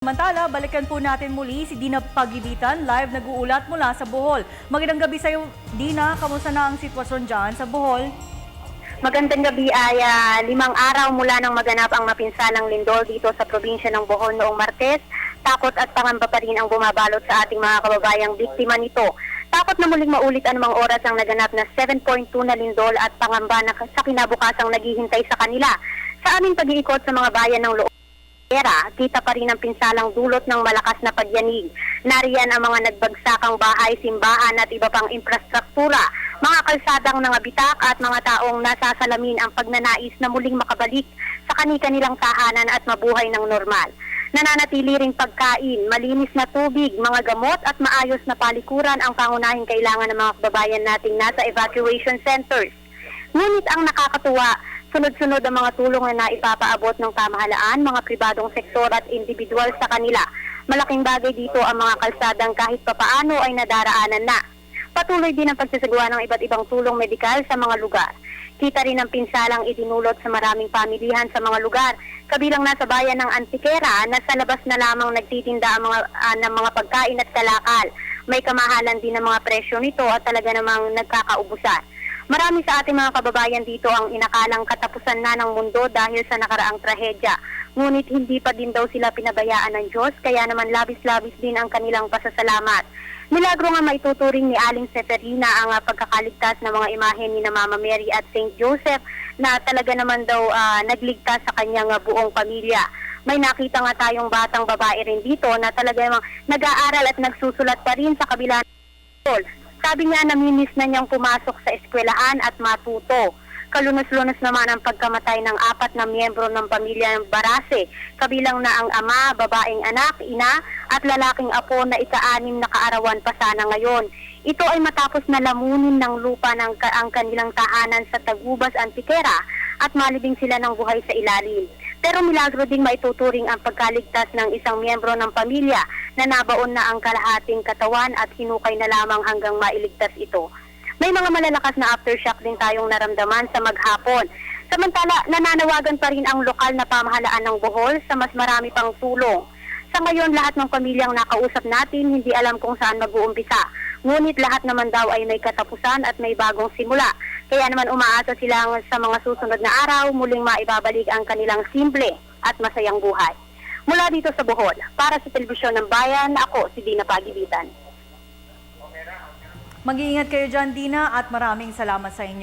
Samantala, balikan po natin muli si Dina Pagibitan, live nag-uulat mula sa Bohol. Magandang gabi sa iyo, Dina. Kamusta na ang sitwasyon dyan sa Bohol? Magandang gabi ay 5 araw mula nang maganap ang mapinsalang lindol dito sa probinsya ng Bohol noong Martes. Takot at pangamba pa rin ang bumabalot sa ating mga kababayang biktima nito. Takot na muling maulit anumang oras ang naganap na 7.2 na lindol at pangamba na sa kinabukasang naghihintay sa kanila. Sa aming pag-iikot sa mga bayan ng loob, kita pa rin ang pinsalang dulot ng malakas na pagyanig. Nariyan ang mga nagbagsakang bahay, simbahan at iba pang infrastruktura, mga kalsadang nangabitak at mga taong nasasalamin ang pagnanais na muling makabalik sa kani-kanilang tahanan at mabuhay ng normal. Nananatili ring pagkain, malinis na tubig, mga gamot at maayos na palikuran ang pangunahing kailangan ng mga kababayan nating nasa evacuation centers. Ngunit ang nakakatuwa, sunod-sunod ang mga tulong na naipapaabot ng pamahalaan, mga pribadong sektor at individual sa kanila. Malaking bagay dito ang mga kalsadang kahit papaano ay nadaraanan na. Patuloy din ang pagsasagawa ng iba't ibang tulong medikal sa mga lugar. Kita rin ang pinsalang idinulot sa maraming pamilihan sa mga lugar. Kabilang nasa bayan ng Antiquera na sa labas na lamang nagtitinda ang ng mga pagkain at kalakal. May kamahalan din ng mga presyo nito at talaga namang nagkakaubusan. Marami sa ating mga kababayan dito ang inakalang katapusan na ng mundo dahil sa nakaraang trahedya. Ngunit hindi pa din daw sila pinabayaan ng Diyos, kaya naman labis-labis din ang kanilang pasasalamat. Milagro nga maituturing ni Aling Seferina ang pagkakaligtas ng mga imahe ni na Mama Mary at Saint Joseph na talaga naman daw nagligtas sa kanyang buong pamilya. May nakita nga tayong batang babae rin dito na talaga namang nag-aaral at nagsusulat pa rin sa kabila ng Sabi niya, namimiss na niyang pumasok sa eskwelahan at matuto. Kalunos-lunos naman ang pagkamatay ng 4 na miyembro ng pamilya ng Barase, kabilang na ang ama, babaeng anak, ina, at lalaking apo na ika-6 na kaarawan pa sana ngayon. Ito ay matapos na lamunin ng lupa ang kanilang tahanan sa Tagubas, Antiquera at malibing sila ng buhay sa ilalim. Pero milagro ding maituturing ang pagkaligtas ng isang miyembro ng pamilya na nabaon na ang kalahating katawan at hinukay na lamang hanggang mailigtas ito. May mga malalakas na aftershock din tayong naramdaman sa maghapon. Samantala, nananawagan pa rin ang lokal na pamahalaan ng Bohol sa mas marami pang tulong. Sa ngayon, lahat ng pamilyang nakausap natin hindi alam kung saan mag-uumpisa. Ngunit lahat naman daw ay may katapusan at may bagong simula. Kaya naman umaasa silang sa mga susunod na araw, muling maibabalik ang kanilang simple at masayang buhay. Mula dito sa Bohol, para sa Telebisyon ng Bayan, ako si Dina Pagibitan. Mag-iingat kayo dyan, Dina, at maraming salamat sa inyo.